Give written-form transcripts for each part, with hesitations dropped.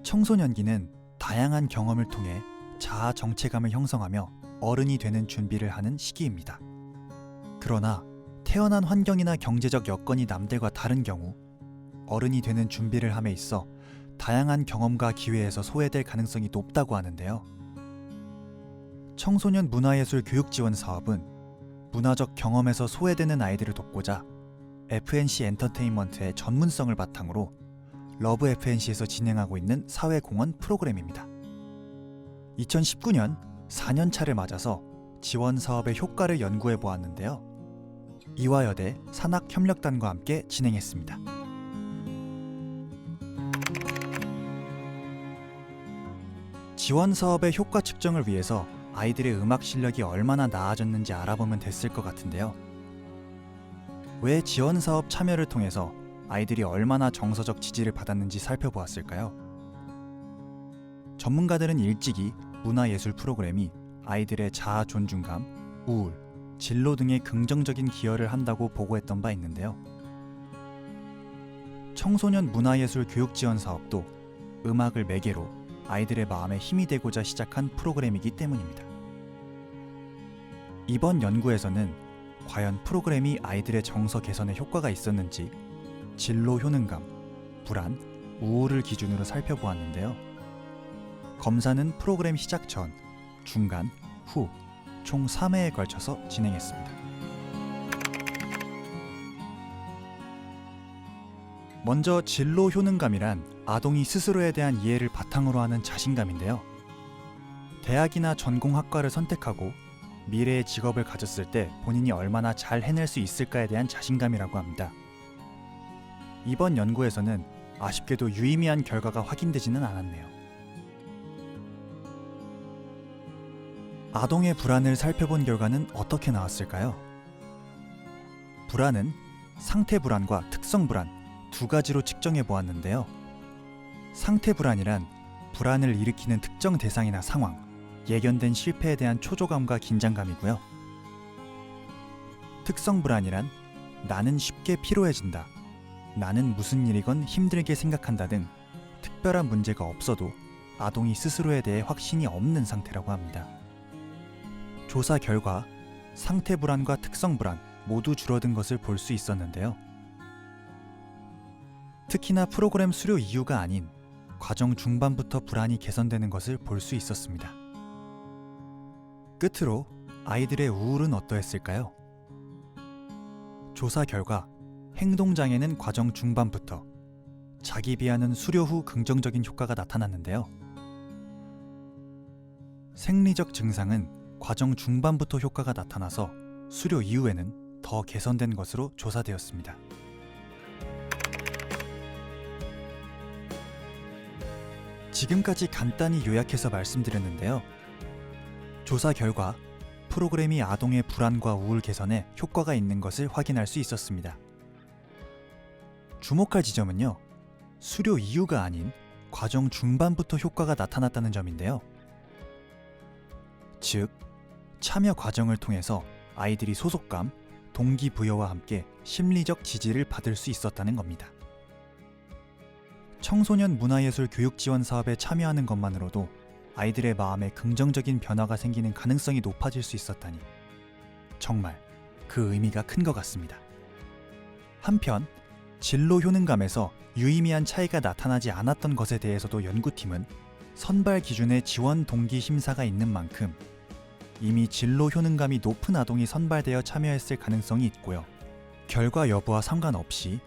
청소년기는 다양한 경험을 통해 자아 정체감을 형성하며 어른이 되는 준비를 하는 시기입니다. 그러나 태어난 환경이나 경제적 여건이 남들과 다른 경우 어른이 되는 준비를 함에 있어 다양한 경험과 기회에서 소외될 가능성이 높다고 하는데요. 청소년 문화예술 교육 지원 사업은 문화적 경험에서 소외되는 아이들을 돕고자 FNC 엔터테인먼트의 전문성을 바탕으로 러브 FNC에서 진행하고 있는 사회공헌 프로그램입니다. 2019년 4년차를 맞아서 지원 사업의 효과를 연구해 보았는데요. 이화여대 산학협력단과 함께 진행했습니다. 지원 사업의 효과 측정을 위해서 아이들의 음악 실력이 얼마나 나아졌는지 알아보면 됐을 것 같은데요. 왜 지원 사업 참여를 통해서 아이들이 얼마나 정서적 지지를 받았는지 살펴보았을까요? 전문가들은 일찍이 문화예술 프로그램이 아이들의 자아 존중감, 우울, 진로 등의 긍정적인 기여를 한다고 보고했던 바 있는데요. 청소년 문화예술 교육 지원 사업도 음악을 매개로 아이들의 마음에 힘이 되고자 시작한 프로그램이기 때문입니다. 이번 연구에서는 과연 프로그램이 아이들의 정서 개선에 효과가 있었는지 진로 효능감, 불안, 우울을 기준으로 살펴보았는데요. 검사는 프로그램 시작 전, 중간, 후 총 3회에 걸쳐서 진행했습니다. 먼저 진로 효능감이란 아동이 스스로에 대한 이해를 바탕으로 하는 자신감인데요. 대학이나 전공학과를 선택하고 미래의 직업을 가졌을 때 본인이 얼마나 잘 해낼 수 있을까에 대한 자신감이라고 합니다. 이번 연구에서는 아쉽게도 유의미한 결과가 확인되지는 않았네요. 아동의 불안을 살펴본 결과는 어떻게 나왔을까요? 불안은 상태 불안과 특성 불안 두 가지로 측정해 보았는데요. 상태 불안이란 불안을 일으키는 특정 대상이나 상황, 예견된 실패에 대한 초조감과 긴장감이고요. 특성 불안이란 나는 쉽게 피로해진다, 나는 무슨 일이건 힘들게 생각한다 등 특별한 문제가 없어도 아동이 스스로에 대해 확신이 없는 상태라고 합니다. 조사 결과 상태 불안과 특성 불안 모두 줄어든 것을 볼 수 있었는데요. 특히나 프로그램 수료 이유가 아닌 과정 중반부터 불안이 개선되는 것을 볼 수 있었습니다. 끝으로 아이들의 우울은 어떠했을까요? 조사 결과 행동장애는 과정 중반부터, 자기 비하는 수료 후 긍정적인 효과가 나타났는데요. 생리적 증상은 과정 중반부터 효과가 나타나서 수료 이후에는 더 개선된 것으로 조사되었습니다. 지금까지 간단히 요약해서 말씀드렸는데요. 조사 결과 프로그램이 아동의 불안과 우울 개선에 효과가 있는 것을 확인할 수 있었습니다. 주목할 지점은요, 수료 이유가 아닌 과정 중반부터 효과가 나타났다는 점인데요. 즉, 참여 과정을 통해서 아이들이 소속감, 동기부여와 함께 심리적 지지를 받을 수 있었다는 겁니다. 청소년 문화예술 교육 지원 사업에 참여하는 것만으로도 아이들의 마음에 긍정적인 변화가 생기는 가능성이 높아질 수 있었다니 정말 그 의미가 큰 것 같습니다. 한편 진로 효능감에서 유의미한 차이가 나타나지 않았던 것에 대해서도 연구팀은 선발 기준에 지원 동기 심사가 있는 만큼 이미 진로 효능감이 높은 아동이 선발되어 참여했을 가능성이 있고요. 결과 여부와 상관없이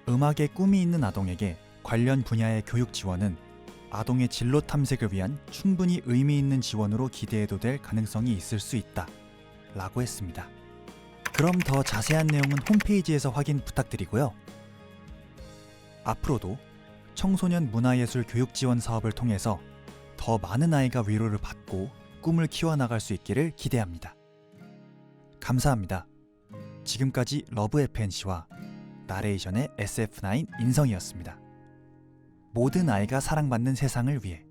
음악에 꿈이 있는 아동에게 관련 분야의 교육 지원은 아동의 진로 탐색을 위한 충분히 의미 있는 지원으로 기대해도 될 가능성이 있을 수 있다 라고 했습니다. 그럼 더 자세한 내용은 홈페이지에서 확인 부탁드리고요. 앞으로도 청소년 문화예술 교육 지원 사업을 통해서 더 많은 아이가 위로를 받고 꿈을 키워나갈 수 있기를 기대합니다. 감사합니다. 지금까지 러브 FNC와 나레이션의 SF9 인성이었습니다. 모든 아이가 사랑받는 세상을 위해.